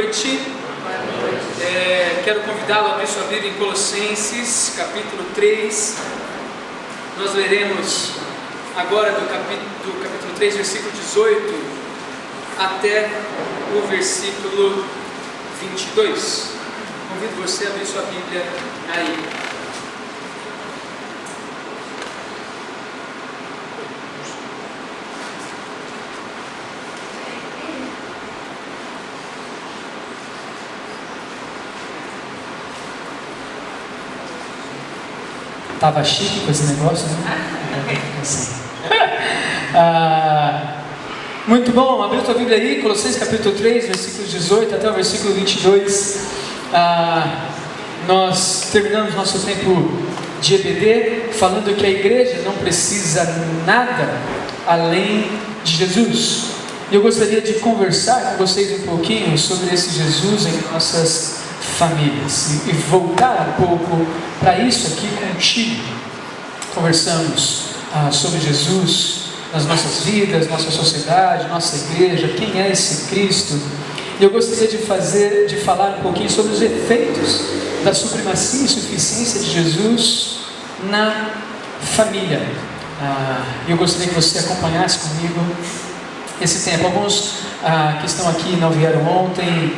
noite. Quero convidá-lo a abrir sua Bíblia em Colossenses, capítulo 3. Nós leremos agora do capítulo 3, versículo 18, até o versículo 22. Convido você a abrir sua Bíblia aí. Tava chique com esse negócio, né? Muito bom, abriu tua Bíblia aí, Colossenses capítulo 3, versículos 18 até o versículo 22. Nós terminamos nosso tempo de EBD falando que a igreja não precisa nada além de Jesus. E eu gostaria de conversar com vocês um pouquinho sobre esse Jesus em nossas famílias e voltar um pouco para isso aqui contigo. Conversamos sobre Jesus nas nossas vidas, nossa sociedade, nossa igreja, quem é esse Cristo. E eu gostaria de falar um pouquinho sobre os efeitos da supremacia e suficiência de Jesus na família. Eu gostaria que você acompanhasse comigo esse tempo. Alguns que estão aqui não vieram ontem,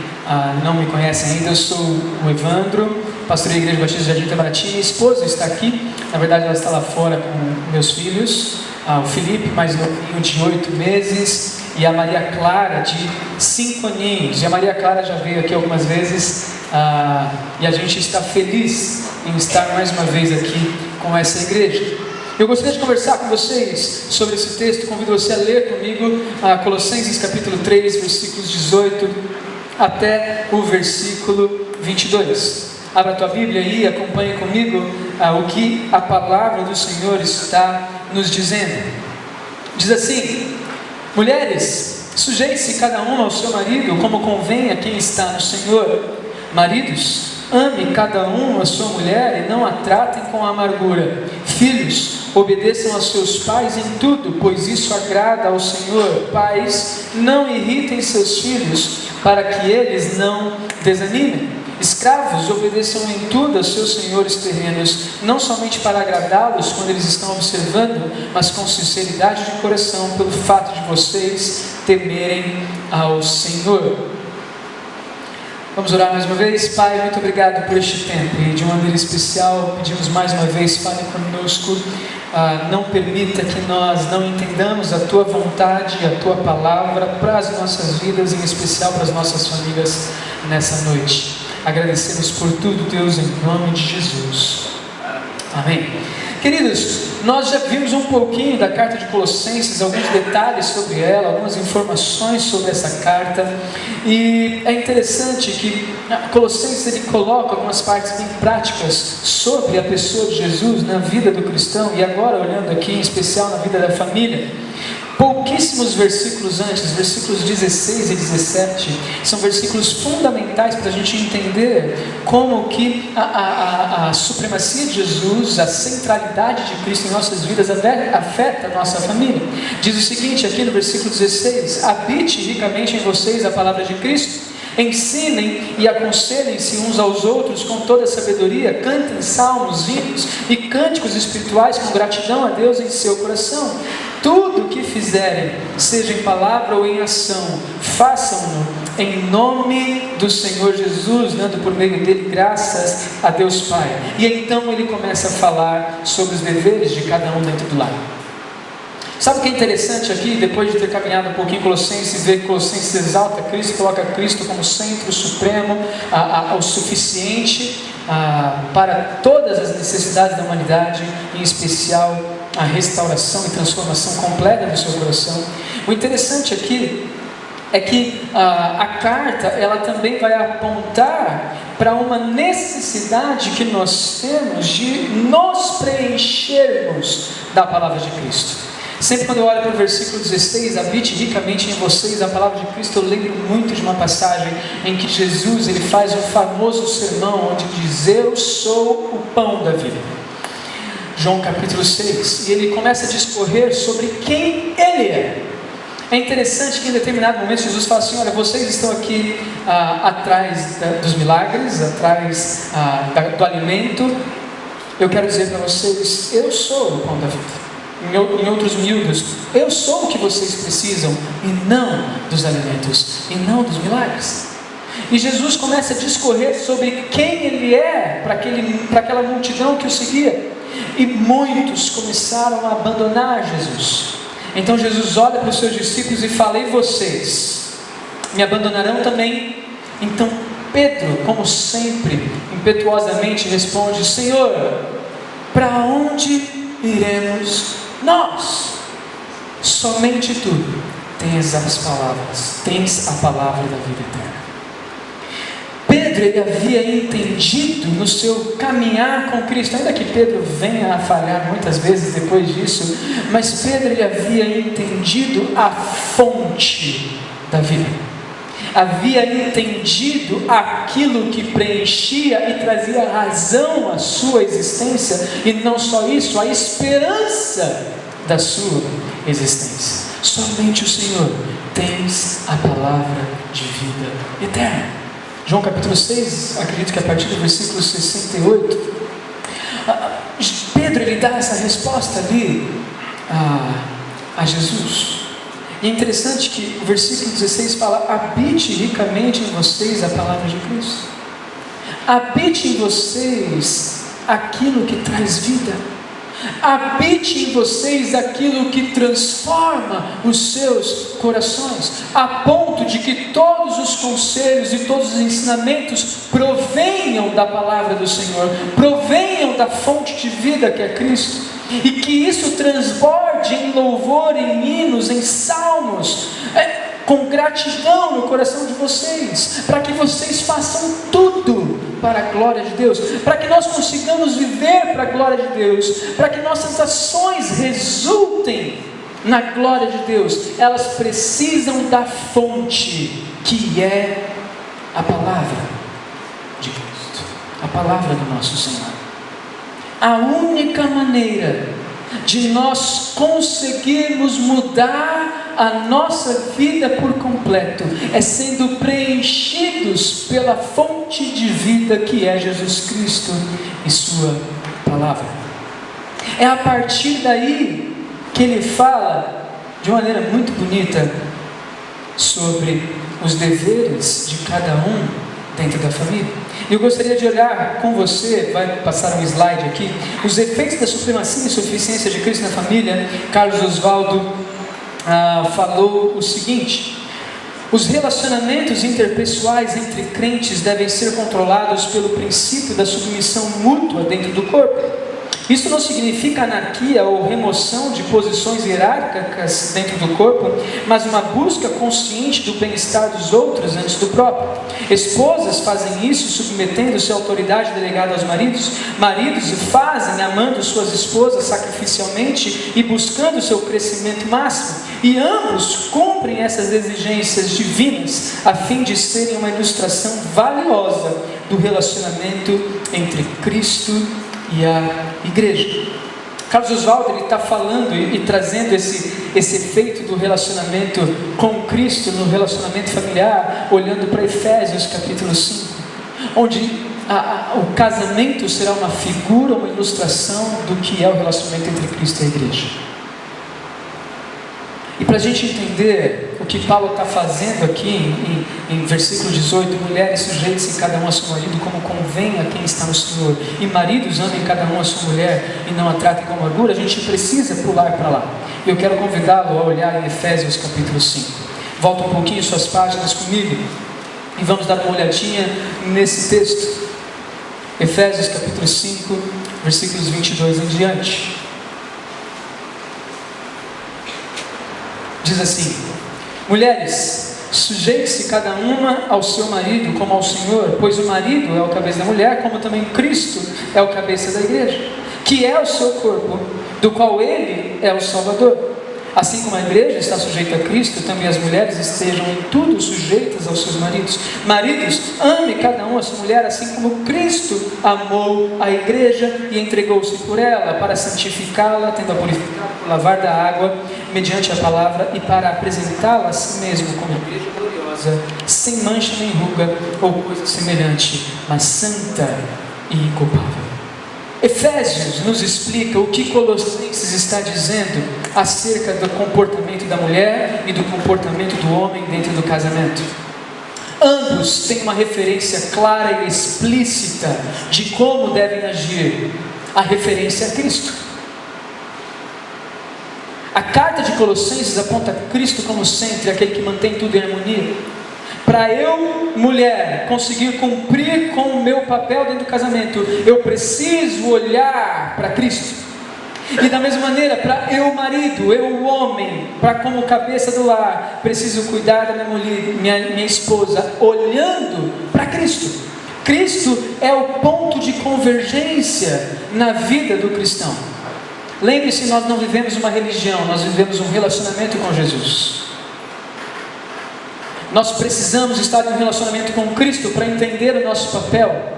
não me conhecem ainda. Eu sou o Evandro, pastor da Igreja Batista Jardim Itamaraty. Minha esposa está aqui, na verdade ela está lá fora com meus filhos, o Felipe, mais novinho, de 8 meses, e a Maria Clara, de 5 aninhos. E a Maria Clara já veio aqui algumas vezes, e a gente está feliz em estar mais uma vez aqui com essa igreja. Eu gostaria de conversar com vocês sobre esse texto. Convido você a ler comigo Colossenses capítulo 3, versículos 18 até o versículo 22. Abra a tua Bíblia aí e acompanhe comigo o que a palavra do Senhor está nos dizendo. Diz assim: mulheres, sujeite-se cada uma ao seu marido, como convém a quem está no Senhor. Maridos, ame cada um a sua mulher e não a tratem com amargura. Filhos, obedeçam a seus pais em tudo, pois isso agrada ao Senhor. Pais, não irritem seus filhos, para que eles não desanimem. Escravos, obedeçam em tudo aos seus senhores terrenos, não somente para agradá-los quando eles estão observando, mas com sinceridade de coração, pelo fato de vocês temerem ao Senhor. Vamos orar mais uma vez. Pai, muito obrigado por este tempo, e de uma maneira especial pedimos mais uma vez, fale conosco. Não permita que nós não entendamos a Tua vontade e a Tua palavra para as nossas vidas, em especial para as nossas famílias nessa noite. Agradecemos por tudo, Deus, em nome de Jesus. Amém. Queridos, nós já vimos um pouquinho da carta de Colossenses, alguns detalhes sobre ela, algumas informações sobre essa carta, e é interessante que Colossenses ele coloca algumas partes bem práticas sobre a pessoa de Jesus na vida do cristão, e agora olhando aqui em especial na vida da família. Pouquíssimos versículos antes, versículos 16 e 17, são versículos fundamentais para a gente entender como que a supremacia de Jesus, a centralidade de Cristo em nossas vidas afeta a nossa família. Diz o seguinte aqui no versículo 16: habite ricamente em vocês a palavra de Cristo, ensinem e aconselhem-se uns aos outros com toda a sabedoria, cantem salmos, hinos e cânticos espirituais com gratidão a Deus em seu coração. Tudo o que fizerem, seja em palavra ou em ação, façam-no em nome do Senhor Jesus, dando por meio dele graças a Deus Pai. E então ele começa a falar sobre os deveres de cada um dentro do lar. Sabe o que é interessante aqui, depois de ter caminhado um pouquinho em Colossenses, ver que Colossenses exalta Cristo, coloca Cristo como centro supremo, o suficiente para todas as necessidades da humanidade, em especial a restauração e transformação completa do seu coração. O interessante aqui é que a carta ela também vai apontar para uma necessidade que nós temos de nos preenchermos da palavra de Cristo. Sempre quando eu olho para o versículo 16, habite ricamente em vocês a palavra de Cristo, eu lembro muito de uma passagem em que Jesus ele faz um famoso sermão onde diz: eu sou o pão da vida. João capítulo 6, e ele começa a discorrer sobre quem ele é. É interessante que em determinado momento Jesus fala assim: olha, vocês estão aqui atrás dos milagres, atrás do alimento. Eu quero dizer para vocês, eu sou o pão da vida. Em outros miúdos, eu sou o que vocês precisam, e não dos alimentos, e não dos milagres. E Jesus começa a discorrer sobre quem Ele é para aquela multidão que o seguia. E muitos começaram a abandonar Jesus. Então Jesus olha para os seus discípulos e fala: e vocês? Me abandonarão também? Então Pedro, como sempre, impetuosamente responde: Senhor, para onde iremos nós? Somente Tu tens as palavras, tens a palavra da vida eterna. Pedro, ele havia entendido no seu caminhar com Cristo, ainda que Pedro venha a falhar muitas vezes depois disso, mas Pedro, ele havia entendido a fonte da vida, havia entendido aquilo que preenchia e trazia razão à sua existência, e não só isso, a esperança da sua existência. Somente o Senhor tens a palavra de vida eterna. João capítulo 6, acredito que a partir do versículo 68, Pedro, ele dá essa resposta ali a Jesus. E é interessante que o versículo 16 fala: habite ricamente em vocês a palavra de Cristo, habite em vocês aquilo que traz vida, habite em vocês aquilo que transforma os seus corações, a ponto de que todos os conselhos e todos os ensinamentos provenham da palavra do Senhor, provenham da fonte de vida que é Cristo, e que isso transborde em louvor, em hinos, em salmos, com gratidão no coração de vocês, para que vocês façam tudo para a glória de Deus, para que nós consigamos viver para a glória de Deus, para que nossas ações resultem na glória de Deus. Elas precisam da fonte, que é a palavra de Cristo, a palavra do nosso Senhor. A única maneira de nós conseguirmos mudar a nossa vida por completo é sendo preenchidos pela fonte de vida que é Jesus Cristo e sua palavra. É a partir daí que ele fala de uma maneira muito bonita sobre os deveres de cada um dentro da família. Eu gostaria de olhar com você, vai passar um slide aqui, os efeitos da supremacia e suficiência de Cristo na família. Carlos Oswaldo falou o seguinte: os relacionamentos interpessoais entre crentes devem ser controlados pelo princípio da submissão mútua dentro do corpo. Isso não significa anarquia ou remoção de posições hierárquicas dentro do corpo, mas uma busca consciente do bem-estar dos outros antes do próprio. Esposas fazem isso submetendo-se à autoridade delegada aos maridos. Maridos o fazem amando suas esposas sacrificialmente e buscando seu crescimento máximo. E ambos cumprem essas exigências divinas a fim de serem uma ilustração valiosa do relacionamento entre Cristo e a igreja. Carlos Oswaldo, ele está falando e trazendo esse efeito do relacionamento com Cristo no relacionamento familiar, olhando para Efésios capítulo 5, onde o casamento será uma figura, uma ilustração do que é o relacionamento entre Cristo e a igreja. E para a gente entender o que Paulo está fazendo aqui em versículo 18: mulheres, sujeitem-se cada um a seu marido como convém a quem está no Senhor, e maridos, amem cada um a sua mulher e não a tratem com amargura. A gente precisa pular para lá. Eu quero convidá-lo a olhar em Efésios capítulo 5. Volta um pouquinho suas páginas comigo e vamos dar uma olhadinha nesse texto. Efésios capítulo 5, versículos 22 em diante. Diz assim: mulheres, sujeite-se cada uma ao seu marido como ao Senhor, pois o marido é o cabeça da mulher, como também Cristo é o cabeça da igreja, que é o seu corpo, do qual ele é o Salvador. Assim como a igreja está sujeita a Cristo, também as mulheres estejam em tudo sujeitas aos seus maridos. Maridos, ame cada um a sua mulher, assim como Cristo amou a igreja e entregou-se por ela, para santificá-la, tendo a purificado por lavar da água, mediante a palavra, e para apresentá-la a si mesmo como igreja gloriosa, sem mancha nem ruga ou coisa semelhante, mas santa e inculpável. Efésios nos explica o que Colossenses está dizendo acerca do comportamento da mulher e do comportamento do homem dentro do casamento. Ambos têm uma referência clara e explícita de como devem agir. A referência a Cristo. A carta de Colossenses aponta Cristo como centro, aquele que mantém tudo em harmonia. Para eu, mulher, conseguir cumprir com o meu papel dentro do casamento, eu preciso olhar para Cristo. E da mesma maneira, para eu, marido, eu, homem, para como cabeça do lar, preciso cuidar da minha esposa, olhando para Cristo. Cristo é o ponto de convergência na vida do cristão. Lembre-se, nós não vivemos uma religião, nós vivemos um relacionamento com Jesus. Nós precisamos estar em um relacionamento com Cristo para entender o nosso papel.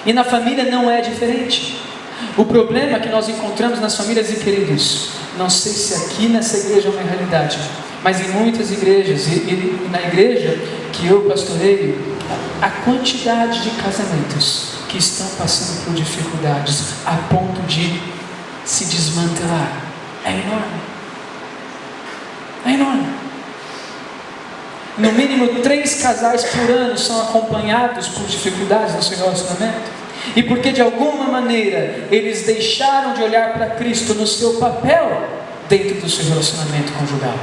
E na família não é diferente. O problema que nós encontramos nas famílias, e queridos, não sei se aqui nessa igreja é uma realidade, mas em muitas igrejas, e na igreja que eu pastoreio, a quantidade de casamentos que estão passando por dificuldades a ponto de se desmantelar é enorme. É enorme. No mínimo 3 casais por ano são acompanhados por dificuldades no seu relacionamento. E porque de alguma maneira eles deixaram de olhar para Cristo no seu papel dentro do seu relacionamento conjugal.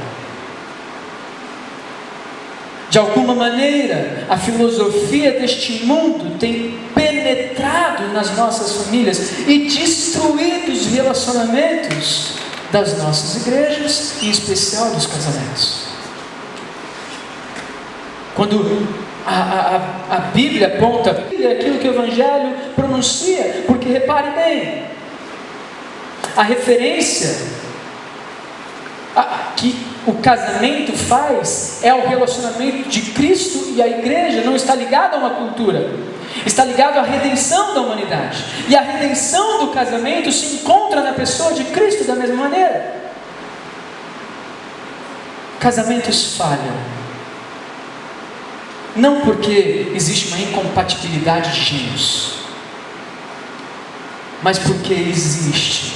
De alguma maneira a filosofia deste mundo tem penetrado nas nossas famílias e destruído os relacionamentos das nossas igrejas, em especial dos casamentos. Quando a Bíblia aponta aquilo que o Evangelho pronuncia, porque repare bem, a referência que o casamento faz é o relacionamento de Cristo e a igreja, não está ligado a uma cultura, está ligado à redenção da humanidade, e a redenção do casamento se encontra na pessoa de Cristo da mesma maneira. Casamentos falham não porque existe uma incompatibilidade de gênios, mas porque existe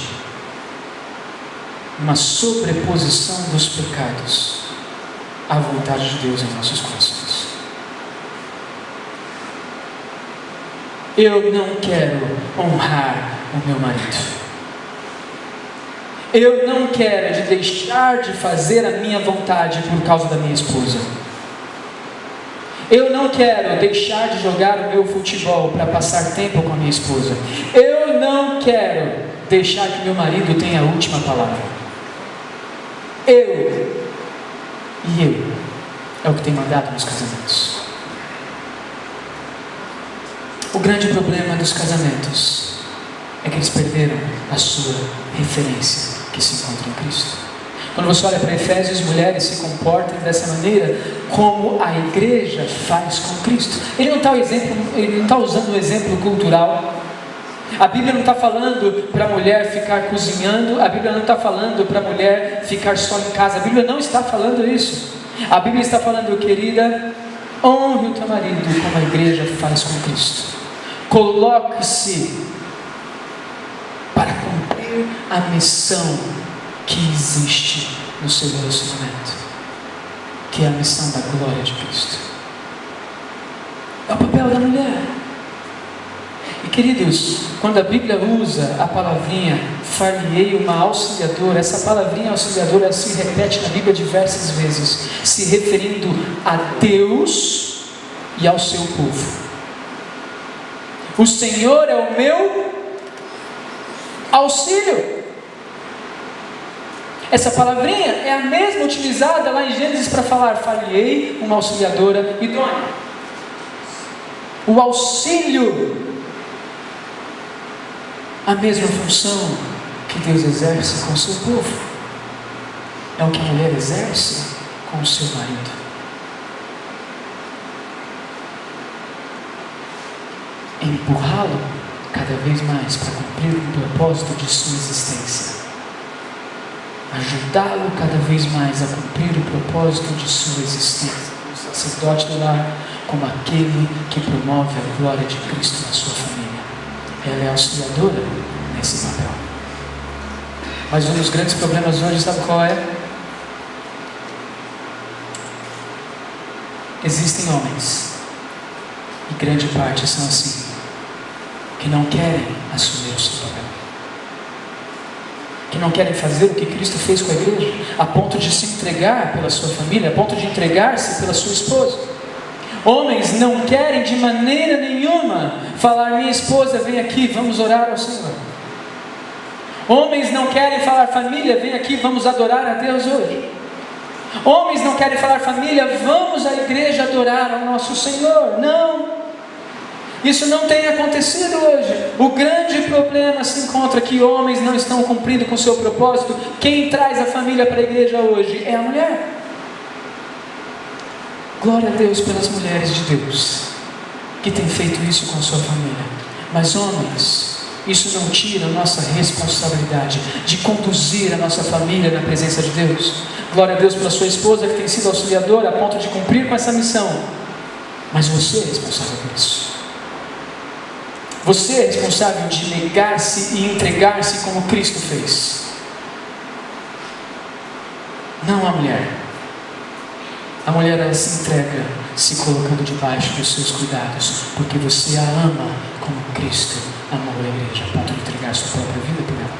uma sobreposição dos pecados à vontade de Deus em nossos corações. Eu não quero honrar o meu marido. Eu não quero deixar de fazer a minha vontade por causa da minha esposa. Eu não quero deixar de jogar o meu futebol para passar tempo com a minha esposa. Eu não quero deixar que meu marido tenha a última palavra. Eu é o que tem mandado nos casamentos. O grande problema dos casamentos é que eles perderam a sua referência, que se encontra em Cristo. Quando você olha para Efésios, mulheres se comportam dessa maneira como a igreja faz com Cristo. Ele não está usando um exemplo cultural. A Bíblia não está falando para a mulher ficar cozinhando. A Bíblia não está falando para a mulher ficar só em casa. A Bíblia não está falando isso. A Bíblia está falando, querida, honre o teu marido como a igreja faz com Cristo. Coloque-se para cumprir a missão que existe no seu relacionamento, que é a missão da glória de Cristo. É o papel da mulher. E queridos, quando a Bíblia usa a palavrinha far-lhe-ei uma auxiliadora, essa palavrinha auxiliadora se repete na Bíblia diversas vezes, se referindo a Deus e ao seu povo. O Senhor é o meu auxílio. Essa palavrinha é a mesma utilizada lá em Gênesis para falar far-lhe-ei uma auxiliadora idônea. O auxílio, a mesma função que Deus exerce com o seu povo. é o que a mulher exerce com o seu marido. Empurrá-lo cada vez mais para cumprir o propósito de sua existência. Ajudá-lo cada vez mais a cumprir o propósito de sua existência. O sacerdote do lar como aquele que promove a glória de Cristo na sua família. Ela é auxiliadora nesse papel. Mas um dos grandes problemas hoje, sabe qual é? Existem homens, e grande parte são assim, que não querem assumir o seu papel, que não querem fazer o que Cristo fez com a igreja, a ponto de se entregar pela sua família, a ponto de entregar-se pela sua esposa. Homens não querem de maneira nenhuma falar: minha esposa, vem aqui, vamos orar ao Senhor. Homens não querem falar: família, vem aqui, vamos adorar a Deus hoje. Homens não querem falar: família, vamos à igreja adorar ao nosso Senhor. Não, isso não tem acontecido hoje. O grande problema se encontra que homens não estão cumprindo com o seu propósito. Quem traz a família para a igreja hoje é a mulher. Glória a Deus pelas mulheres de Deus que têm feito isso com a sua família. Mas homens, isso não tira a nossa responsabilidade de conduzir a nossa família na presença de Deus. Glória a Deus pela sua esposa que tem sido auxiliadora a ponto de cumprir com essa missão. Mas você é responsável por isso. Você é responsável de negar-se e entregar-se como Cristo fez. Não a mulher. A mulher, ela se entrega se colocando debaixo dos seus cuidados, porque você a ama como Cristo amou a igreja, a ponto de entregar sua própria vida por ela.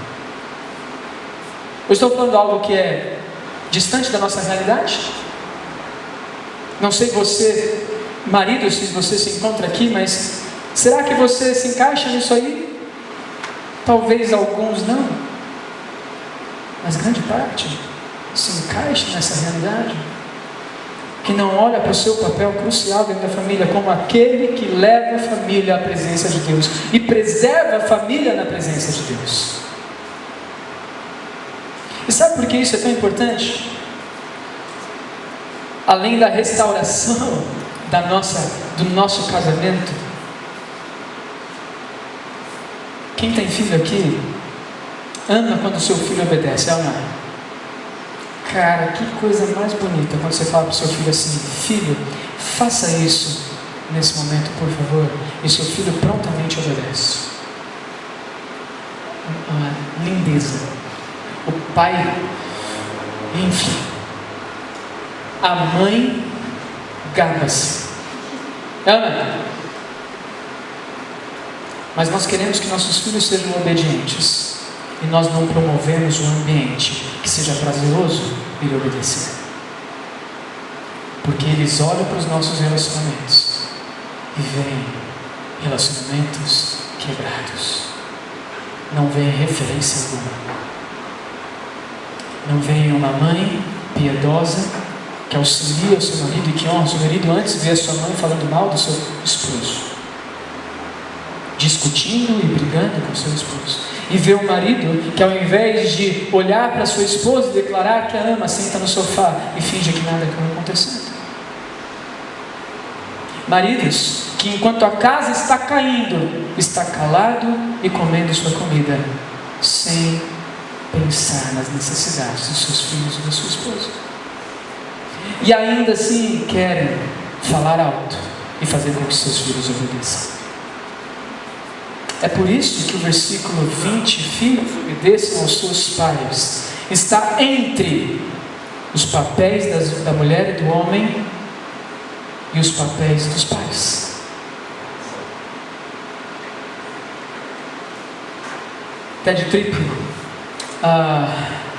Eu estou falando algo que é distante da nossa realidade? Não sei você, marido, se você se encontra aqui, mas será que você se encaixa nisso aí? Talvez alguns não, mas grande parte se encaixa nessa realidade, que não olha para o seu papel crucial dentro da família como aquele que leva a família à presença de Deus e preserva a família na presença de Deus. E sabe por que isso é tão importante? Além da restauração do nosso casamento, quem tem filho aqui ama quando o seu filho obedece, ama. Cara, que coisa mais bonita quando você fala para o seu filho assim: filho, faça isso nesse momento, por favor, e seu filho prontamente obedece. Uma lindeza. O pai, enfim, a mãe gaba-se. Ama. Mas nós queremos que nossos filhos sejam obedientes. E nós não promovemos um ambiente que seja prazeroso ele obedecer. Porque eles olham para os nossos relacionamentos e veem relacionamentos quebrados. Não veem referência alguma. Não veem uma mãe piedosa que auxilia o seu marido e que honra o seu marido antes de ver a sua mãe falando mal do seu esposo, discutindo e brigando com o seu esposo. E ver o marido que, ao invés de olhar para sua esposa e declarar que a ama, senta no sofá e finge que nada está acontecendo. Maridos que, enquanto a casa está caindo, está calado e comendo sua comida, sem pensar nas necessidades dos seus filhos e da sua esposa. E ainda assim querem falar alto e fazer com que seus filhos obedeçam. É por isso que o versículo 20, filhos, obedeçam aos seus pais, está entre os papéis da mulher e do homem e os papéis dos pais. Ted Tripp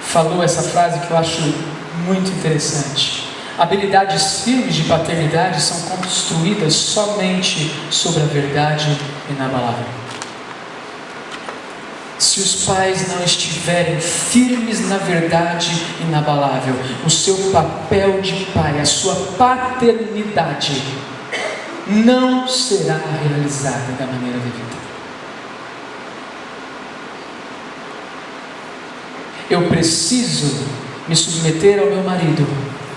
falou essa frase que eu acho muito interessante: habilidades firmes de paternidade são construídas somente sobre a verdade inabalável. Se os pais não estiverem firmes na verdade inabalável, o seu papel de pai, a sua paternidade, não será realizada da maneira devida. Eu preciso me submeter ao meu marido,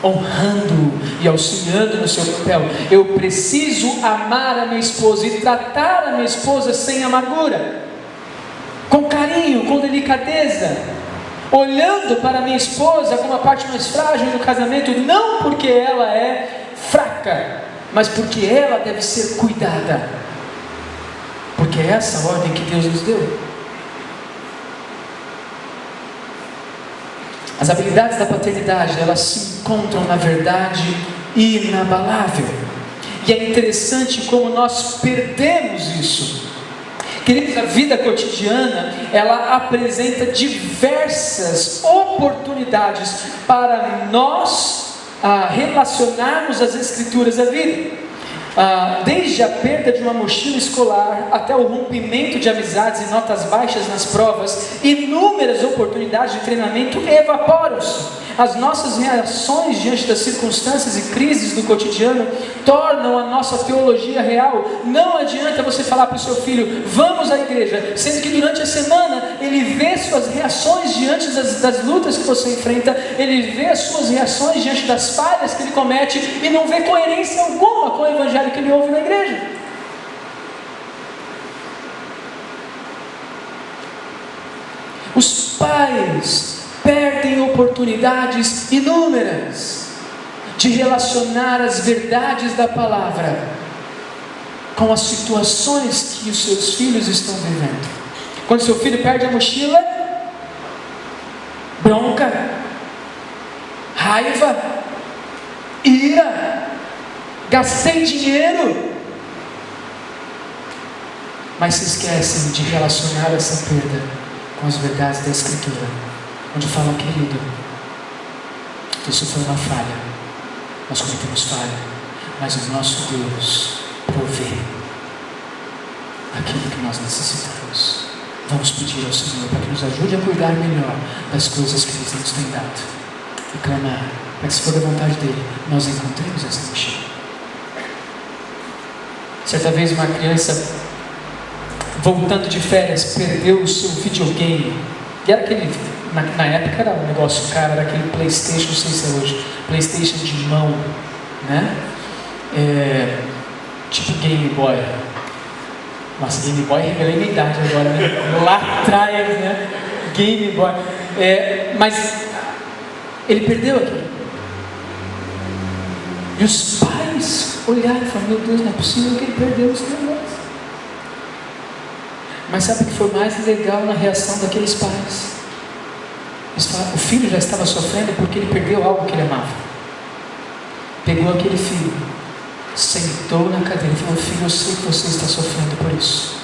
honrando e auxiliando no seu papel. Eu preciso amar a minha esposa e tratar a minha esposa sem amargura, com carinho, com delicadeza, olhando para a minha esposa como a parte mais frágil do casamento, não porque ela é fraca, mas porque ela deve ser cuidada, porque é essa a ordem que Deus nos deu. As habilidades da paternidade, elas se encontram na verdade inabalável, e é interessante como nós perdemos isso. Queridos, a vida cotidiana, ela apresenta diversas oportunidades para nós relacionarmos as Escrituras à vida. Desde a perda de uma mochila escolar até o rompimento de amizades e notas baixas nas provas, inúmeras oportunidades de treinamento evaporam-se. As nossas reações diante das circunstâncias e crises do cotidiano tornam a nossa teologia real. Não adianta você falar para o seu filho, vamos à igreja, sendo que durante a semana ele vê suas reações diante das lutas que você enfrenta, ele vê as suas reações diante das falhas que ele comete e não vê coerência alguma com o evangelho que ele ouve na igreja. Os pais perdem oportunidades inúmeras de relacionar as verdades da palavra com as situações que os seus filhos estão vivendo. Quando seu filho perde a mochila, bronca, raiva, ira, gastei dinheiro, mas se esquecem de relacionar essa perda com as verdades da Escritura, onde fala, querido, isso foi uma falha, nós cometemos falha, mas o nosso Deus provê aquilo que nós necessitamos. Vamos pedir ao Senhor para que nos ajude a cuidar melhor das coisas que Ele nos tem dado e clamar para que, se for da vontade dEle, nós encontremos essa mochila. Certa vez uma criança, voltando de férias, perdeu o seu videogame. E era aquele, na época era um negócio caro, era aquele PlayStation, não sei se é hoje, PlayStation de mão, né? Tipo Game Boy. Nossa, Game Boy, revelei minha idade agora, né? Lá atrás, né? Game Boy. Mas ele perdeu aquilo. E os pais olharam e falaram, meu Deus, não é possível que ele perdeu esse negócio. Mas sabe o que foi mais legal na reação daqueles pais? O filho já estava sofrendo porque ele perdeu algo que ele amava. Pegou aquele filho, sentou na cadeira e falou, filho, eu sei que você está sofrendo por isso.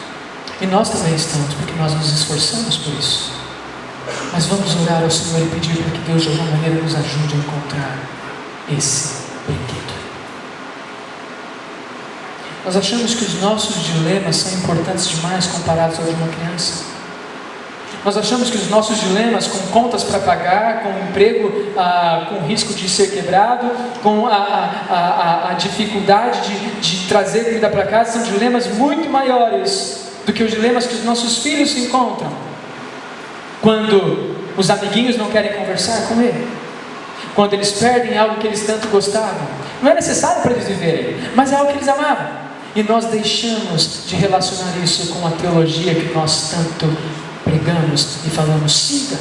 E nós também estamos, porque nós nos esforçamos por isso. Mas vamos orar ao Senhor e pedir para que Deus de alguma maneira nos ajude a encontrar esse brinquedo. Nós achamos que os nossos dilemas são importantes demais comparados aos de uma criança. Nós achamos que os nossos dilemas com contas para pagar, com emprego com risco de ser quebrado, com a dificuldade de trazer comida para casa, são dilemas muito maiores do que os dilemas que os nossos filhos se encontram quando os amiguinhos não querem conversar com ele, quando eles perdem algo que eles tanto gostavam. Não é necessário para eles viverem, mas é algo que eles amavam. E nós deixamos de relacionar isso com a teologia que nós tanto pregamos e falamos, siga.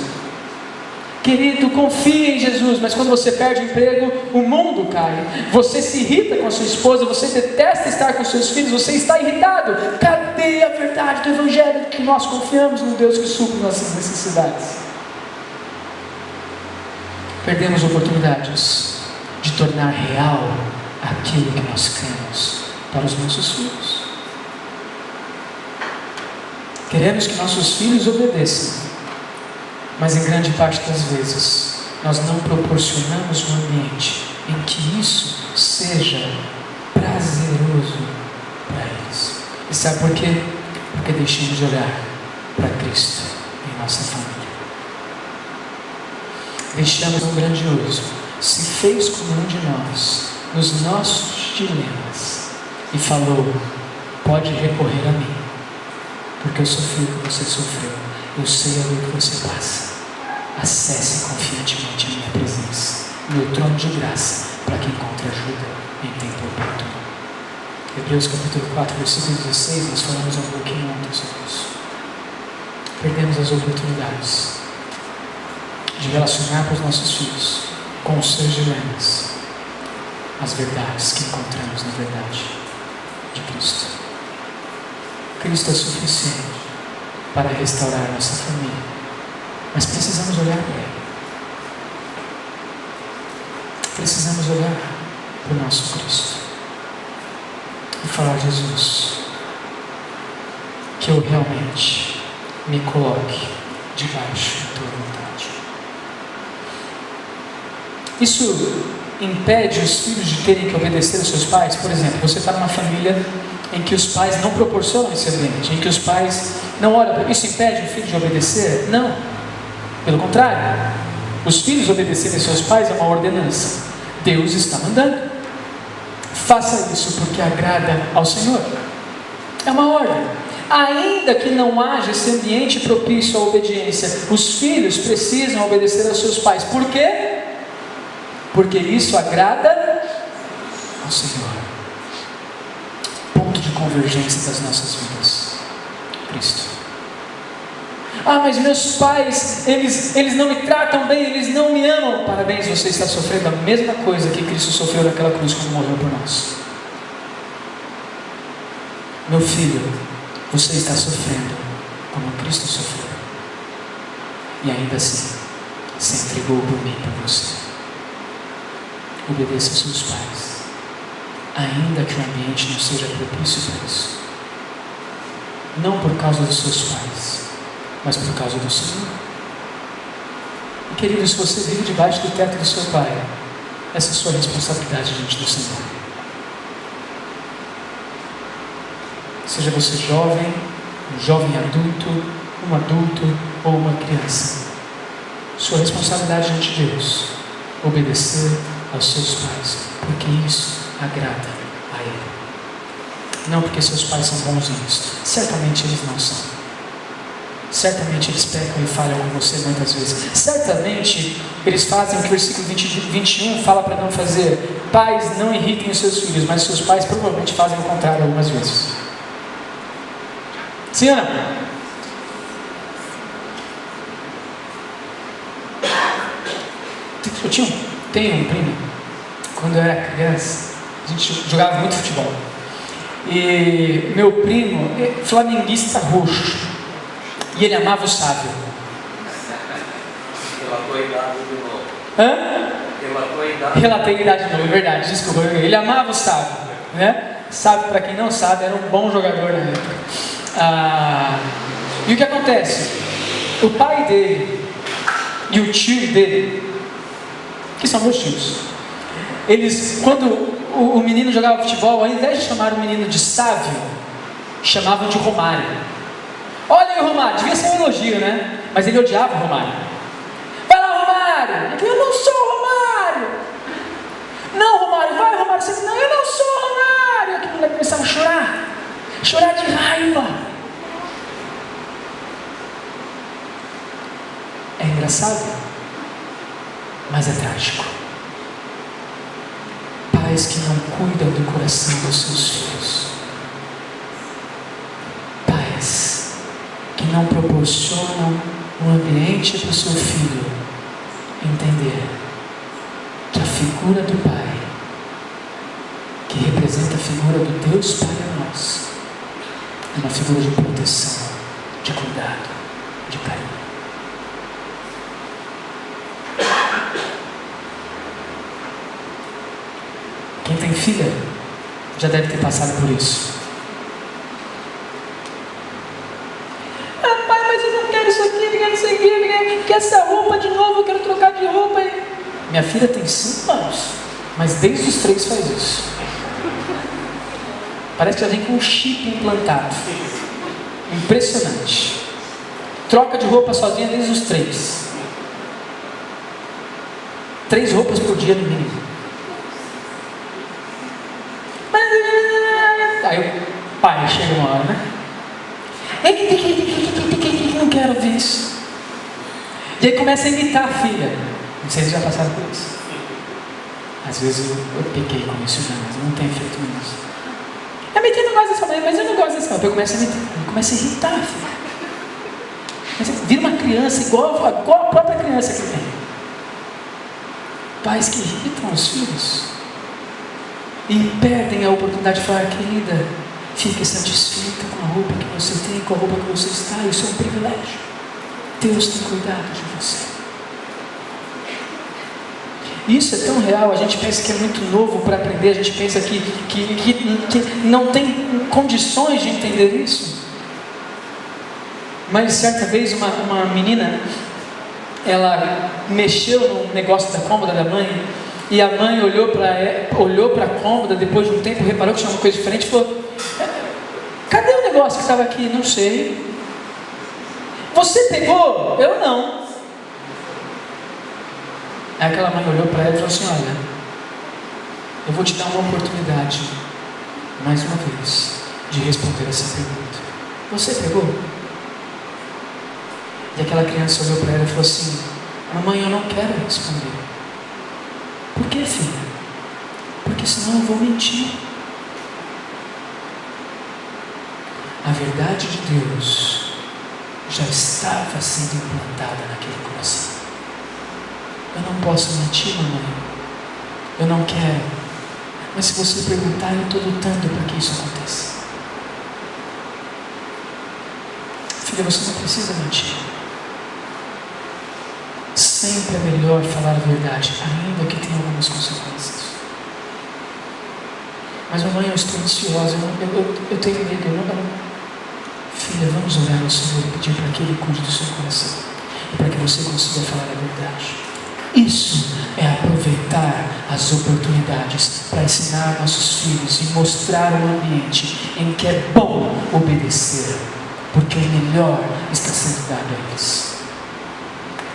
Querido, confie em Jesus, mas quando você perde o emprego, o mundo cai. Você se irrita com a sua esposa, você detesta estar com seus filhos, você está irritado. Cadê a verdade do Evangelho que nós confiamos no Deus que supre nossas necessidades? Perdemos oportunidades de tornar real aquilo que nós cremos para os nossos filhos. Queremos que nossos filhos obedeçam, mas em grande parte das vezes nós não proporcionamos um ambiente em que isso seja prazeroso para eles. E sabe por quê? Porque deixamos de olhar para Cristo em nossa família. Deixamos um grandioso se fez como um de nós nos nossos dilemas e falou, pode recorrer a mim, porque eu sofri o que você sofreu, eu sei a dor que você passa. acesse confiantemente a minha presença, meu trono de graça, para que encontre ajuda em tempo oportuno. Hebreus capítulo 4, versículo 16, nós falamos um pouquinho ontem sobre isso. Perdemos as oportunidades de relacionar com os nossos filhos, com os seus dilemas, as verdades que encontramos na verdade de Cristo. Cristo é suficiente para restaurar a nossa família, mas precisamos olhar para Ele. Precisamos olhar para o nosso Cristo e falar: Jesus, que eu realmente me coloque debaixo da tua vontade. Isso impede os filhos de terem que obedecer aos seus pais? Por exemplo, você está numa família em que os pais não proporcionam esse ambiente, em que os pais não olham. Isso impede o filho de obedecer? Não. Pelo contrário, os filhos obedecerem aos seus pais é uma ordenança. Deus está mandando. Faça isso porque agrada ao Senhor. É uma ordem. Ainda que não haja esse ambiente propício à obediência, os filhos precisam obedecer aos seus pais. Por quê? Porque isso agrada ao Senhor. Ponto de convergência das nossas vidas: Cristo. Ah, mas meus pais, eles não me tratam bem, eles não me amam. Parabéns, você está sofrendo a mesma coisa que Cristo sofreu naquela cruz quando morreu por nós. Meu filho, você está sofrendo como Cristo sofreu, e ainda assim se entregou por mim e por você. Obedeça aos seus pais, ainda que o ambiente não seja propício para isso. Não por causa dos seus pais, mas por causa do Senhor. E querido, se você vive debaixo do teto do seu pai, essa é a sua responsabilidade diante do Senhor. Seja você jovem, um jovem adulto, um adulto ou uma criança, sua responsabilidade diante de Deus: obedecer aos seus pais, porque isso agrada a Ele. Não porque seus pais são bonzinhos, certamente eles não são. Certamente eles pecam e falham com você muitas vezes. Certamente eles fazem o que o versículo 21 fala para não fazer. Pais, não irritem os seus filhos, mas seus pais provavelmente fazem o contrário algumas vezes. Sim ou não? Tenho um primo, quando eu era criança, a gente jogava muito futebol. E meu primo, flamenguista roxo, e ele amava o sábio. Relatou a idade de novo. Hã? Relatou a idade. Relatei a idade de novo, é verdade, desculpa. Ele amava o sábio, né? Sábio, para quem não sabe, era um bom jogador na época. E o que acontece? O pai dele e o tio dele, que são meus tios, eles, quando o menino jogava futebol, ao invés de chamar o menino de sábio, chamavam de Romário. Olha aí o Romário, devia ser um elogio, né? Mas ele odiava o Romário. Vai lá, Romário! Eu não sou o Romário! Não, Romário, vai, Romário! Você disse, não, eu não sou o Romário! E aquele moleque começava a chorar de raiva. É engraçado, mas é trágico. Pais que não cuidam do coração dos seus filhos. Pais que não proporcionam um ambiente para o seu filho entender que a figura do Pai, que representa a figura do Deus Pai a nós, é uma figura de proteção, de cuidado, de carinho. Quem tem filha já deve ter passado por isso. Ah, pai, mas eu não quero isso aqui, eu quero isso aqui, eu quero essa roupa de novo, eu quero trocar de roupa. Minha filha tem 5 anos, mas desde os 3 faz isso. Parece que já vem com um chip implantado. Impressionante. Troca de roupa sozinha desde os 3. 3 roupas por dia no mínimo. Aí o pai chega uma hora, né? Não quero ver isso. E E aí começa a imitar a filha. Não sei se já passaram por isso. Às vezes eu peguei com isso já, mas não tem feito isso. A minha não gosta dessa mãe, mas eu não gosto dessa mãe. Eu começo a imitar, eu começo a irritar a filha. Vira uma criança igual a própria criança que tem. Pais que irritam os filhos e perdem a oportunidade de falar: querida, fique satisfeita com a roupa que você tem, com a roupa que você está. Isso é um privilégio. Deus tem cuidado de você. Isso é tão real. A gente pensa que é muito novo para aprender. A gente pensa que não tem condições de entender isso. Mas certa vez uma menina, ela mexeu no negócio da cômoda da mãe, e a mãe olhou para a cômoda depois de um tempo, reparou que tinha uma coisa diferente e falou: cadê o negócio que estava aqui? Não sei. Você pegou? Eu não. Aí aquela mãe olhou para ela e falou assim: olha, eu vou te dar uma oportunidade, mais uma vez, de responder essa pergunta. Você pegou? E aquela criança olhou para ela e falou assim: mamãe, eu não quero responder. Por que, filha? Porque senão eu vou mentir. A verdade de Deus já estava sendo implantada naquele coração. Eu não posso mentir, mamãe. Eu não quero. Mas se você perguntar, eu estou lutando para que isso aconteça. Filha, você não precisa mentir. Sempre é melhor falar a verdade, ainda que tenha algumas consequências. Mas mamãe, eu estou ansiosa, eu tenho medo. Filha, vamos orar ao Senhor e pedir para que Ele cuide do seu coração e para que você consiga falar a verdade. Isso é aproveitar as oportunidades para ensinar nossos filhos e mostrar um ambiente em que é bom obedecer, porque o melhor está sendo dado a eles.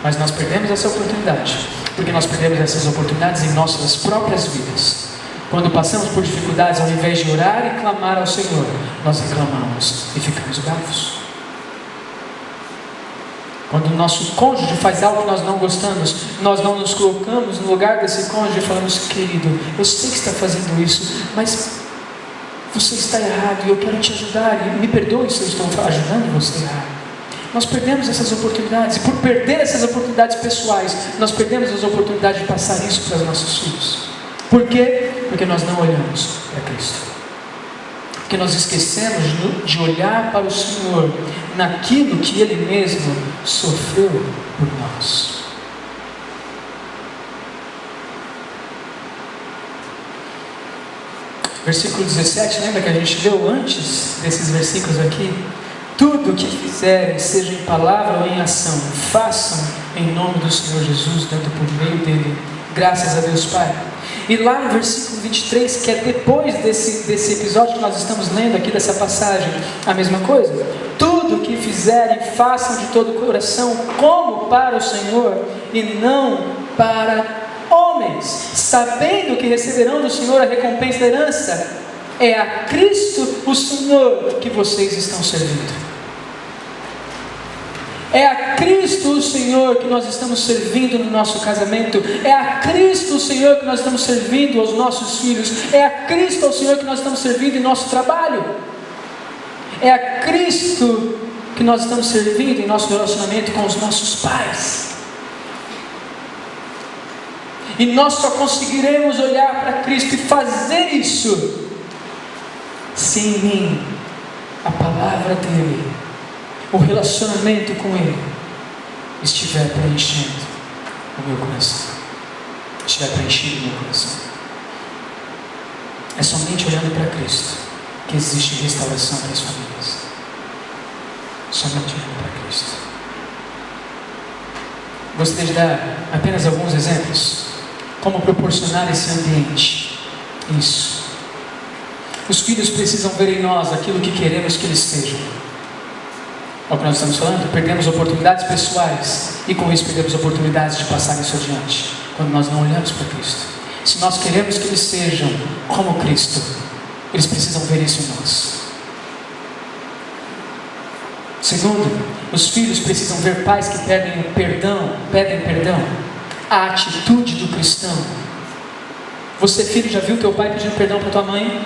Mas nós perdemos essa oportunidade, porque nós perdemos essas oportunidades em nossas próprias vidas. Quando passamos por dificuldades, ao invés de orar e clamar ao Senhor, nós reclamamos e ficamos bravos. Quando o nosso cônjuge faz algo que nós não gostamos, nós não nos colocamos no lugar desse cônjuge e falamos: querido, eu sei que está fazendo isso, mas você está errado e eu quero te ajudar, e me perdoe se eu estou ajudando você errado. Nós perdemos essas oportunidades, e por perder essas oportunidades pessoais, nós perdemos as oportunidades de passar isso para os nossos filhos. Por quê? Porque nós não olhamos para Cristo. Porque nós esquecemos de olhar para o Senhor naquilo que Ele mesmo sofreu por nós. Versículo 17, lembra que a gente leu antes desses versículos aqui? Tudo o que fizerem, seja em palavra ou em ação, façam em nome do Senhor Jesus, dando por meio dele graças a Deus Pai. E lá no versículo 23, que é depois desse episódio que nós estamos lendo aqui, dessa passagem, a mesma coisa. Tudo o que fizerem, façam de todo o coração, como para o Senhor e não para homens, sabendo que receberão do Senhor a recompensa da herança. É a Cristo o Senhor que vocês estão servindo. É a Cristo o Senhor que nós estamos servindo no nosso casamento. É a Cristo o Senhor que nós estamos servindo aos nossos filhos. É a Cristo o Senhor que nós estamos servindo em nosso trabalho. É a Cristo que nós estamos servindo em nosso relacionamento com os nossos pais. E nós só conseguiremos olhar para Cristo e fazer isso se em mim a palavra dele, o relacionamento com Ele estiver preenchendo o meu coração. Estiver preenchido o meu coração. É somente olhando para Cristo que existe restauração para as famílias. Somente olhando para Cristo. Gostaria de dar apenas alguns exemplos. Como proporcionar esse ambiente. Isso. Os filhos precisam ver em nós aquilo que queremos que eles sejam. É o que nós estamos falando. Perdemos oportunidades pessoais e com isso perdemos oportunidades de passar isso adiante, quando nós não olhamos para Cristo. Se nós queremos que eles sejam como Cristo, eles precisam ver isso em nós. Segundo, os filhos precisam ver pais que pedem perdão. A atitude do cristão. Você, filho, já viu teu pai pedindo perdão para tua mãe?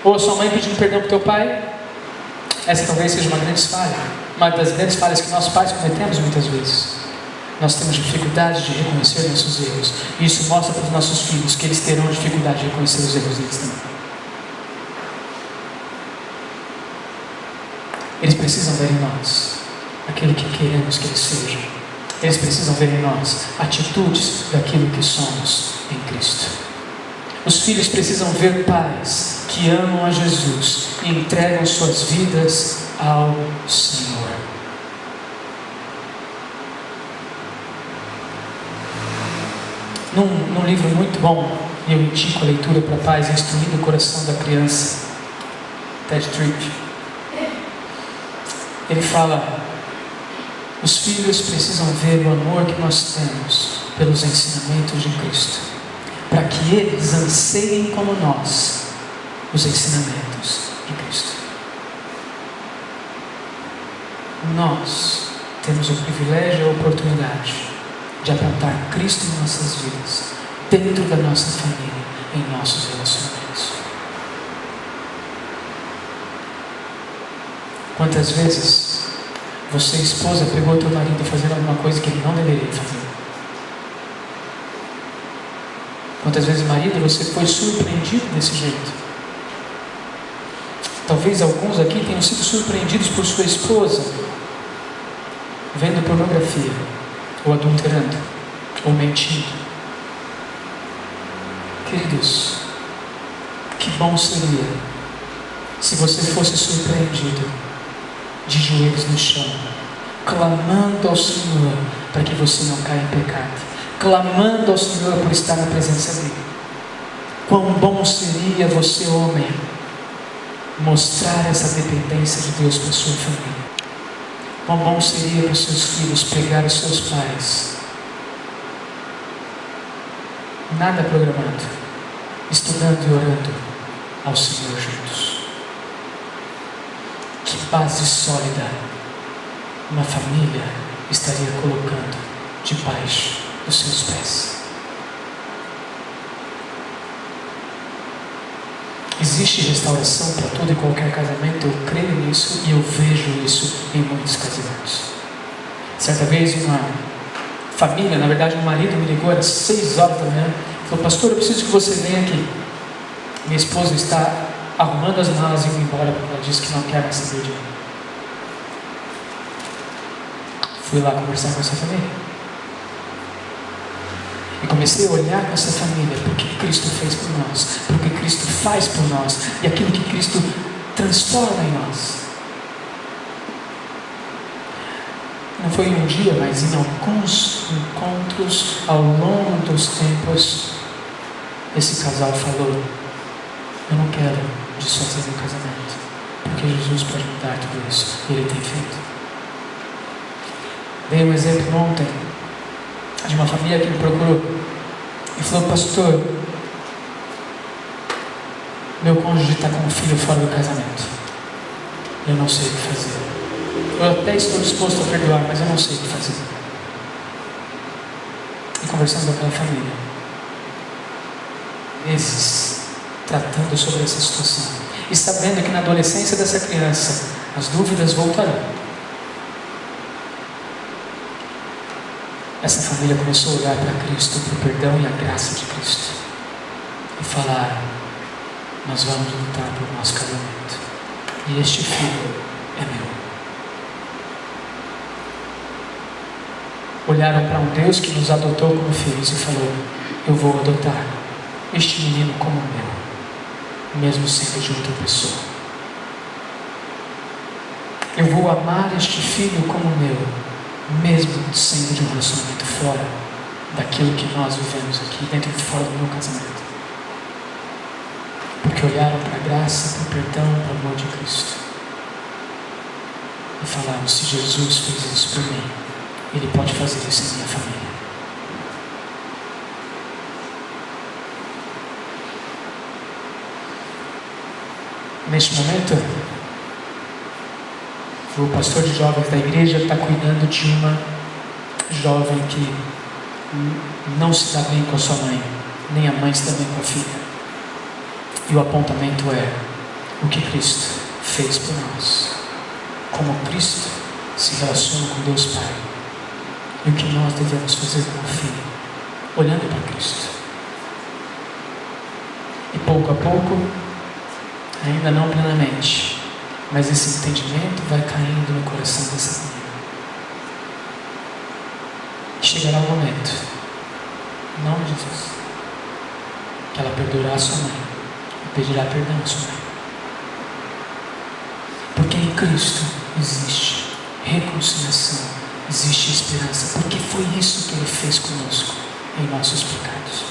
Ou a sua mãe pedindo perdão para teu pai? Essa talvez seja uma das grandes falhas que nós pais cometemos muitas vezes. Nós temos dificuldade de reconhecer nossos erros. E isso mostra para os nossos filhos que eles terão dificuldade de reconhecer os erros deles também. Eles precisam ver em nós aquilo que queremos que eles sejam. Eles precisam ver em nós atitudes daquilo que somos em Cristo. Os filhos precisam ver pais que amam a Jesus e entregam suas vidas ao Senhor. Num livro muito bom, e eu indico a leitura para pais, Instruindo o Coração da Criança, Ted Tripp, ele fala: os filhos precisam ver o amor que nós temos pelos ensinamentos de Cristo, para que eles anseiem como nós os ensinamentos de Cristo. Nós temos o privilégio e a oportunidade de apontar Cristo em nossas vidas, dentro da nossa família, em nossos relacionamentos. Quantas vezes você, esposa, pegou teu marido fazendo alguma coisa que ele não deveria fazer? Quantas vezes, marido, você foi surpreendido desse jeito? Talvez alguns aqui tenham sido surpreendidos por sua esposa vendo pornografia, ou adulterando, ou mentindo. Queridos, que bom seria se você fosse surpreendido de joelhos no chão, clamando ao Senhor para que você não caia em pecado, clamando ao Senhor por estar na presença dEle. Quão bom seria você, homem, mostrar essa dependência de Deus para a sua família. Quão bom seria para os seus filhos pegar os seus pais, nada programado, estudando e orando ao Senhor juntos. Que base sólida uma família estaria colocando debaixo dos seus pés. Existe restauração para todo e qualquer casamento, eu creio nisso e eu vejo isso em muitos casamentos. Certa vez uma família, na verdade um marido me ligou, às 6 horas da manhã, falou: pastor, eu preciso que você venha aqui. Minha esposa está arrumando as malas e indo embora porque ela disse que não quer mais saber de mim. Fui lá conversar com essa família e comecei a olhar para essa família, para o que Cristo fez por nós, para o que Cristo faz por nós e aquilo que Cristo transforma em nós. Não foi em um dia, mas em alguns encontros ao longo dos tempos, esse casal falou: eu não quero desfazer meu casamento, porque Jesus pode mudar tudo isso, e Ele tem feito. Dei um exemplo ontem de uma família que me procurou e falou: pastor, meu cônjuge está com um filho fora do casamento, eu não sei o que fazer. Eu até estou disposto a perdoar, mas eu não sei o que fazer. E conversando com aquela família, meses tratando sobre essa situação e sabendo que na adolescência dessa criança as dúvidas voltarão, essa família começou a olhar para Cristo, para o perdão e a graça de Cristo e falar: nós vamos lutar pelo nosso casamento e este filho é meu. Olharam para um Deus que nos adotou como filhos e falou: eu vou adotar este menino como meu, mesmo sendo de outra pessoa. Eu vou amar este filho como meu, mesmo sendo de um relacionamento fora daquilo que nós vivemos aqui, dentro e fora do meu casamento. Porque olharam para a graça, para o perdão, para o amor de Cristo e falaram: se Jesus fez isso por mim, Ele pode fazer isso em minha família. Neste momento, O pastor de jovens da igreja está cuidando de uma jovem que não se dá bem com a sua mãe, nem a mãe se dá bem com a filha. E o apontamento é o que Cristo fez por nós, como Cristo se relaciona com Deus Pai, e o que nós devemos fazer como filho, olhando para Cristo. E pouco a pouco, ainda não plenamente, mas esse entendimento vai caindo no coração dessa menina. Chegará o momento, em nome de Jesus, que ela perdoará a sua mãe e pedirá perdão à sua mãe. Porque em Cristo existe reconciliação, existe esperança, porque foi isso que Ele fez conosco em nossos pecados.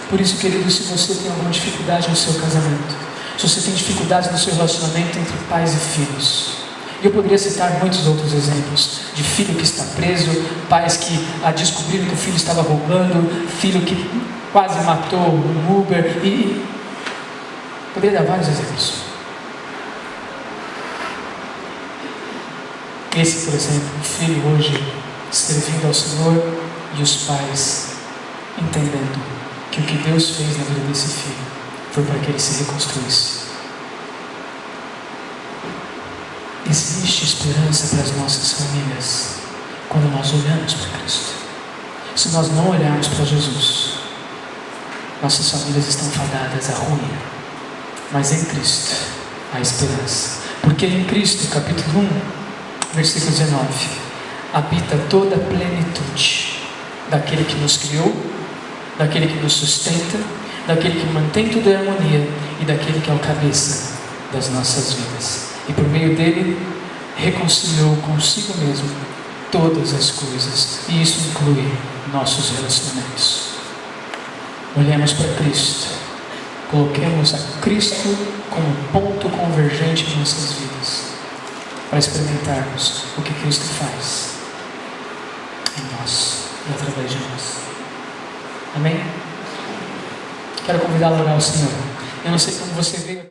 Por isso, querido, se você tem alguma dificuldade no seu casamento, se você tem dificuldades no seu relacionamento entre pais e filhos, e eu poderia citar muitos outros exemplos, de filho que está preso, pais que descobriram que o filho estava roubando, filho que quase matou um Uber, e poderia dar vários exemplos. Esse, por exemplo, o filho hoje servindo ao Senhor e os pais entendendo que o que Deus fez na vida desse filho foi para que ele se reconstruísse. Existe esperança para as nossas famílias quando nós olhamos para Cristo. Se nós não olharmos para Jesus, nossas famílias estão fadadas à ruína. Mas em Cristo há esperança. Porque em Cristo, capítulo 1, versículo 19, habita toda a plenitude daquele que nos criou, daquele que nos sustenta, daquele que mantém tudo em harmonia e daquele que é o cabeça das nossas vidas. E por meio dele, reconciliou consigo mesmo todas as coisas. E isso inclui nossos relacionamentos. Olhemos para Cristo. Coloquemos a Cristo como ponto convergente de nossas vidas, para experimentarmos o que Cristo faz em nós e através de nós. Amém? Quero convidá-lo a orar ao Senhor. Eu não sei como você veio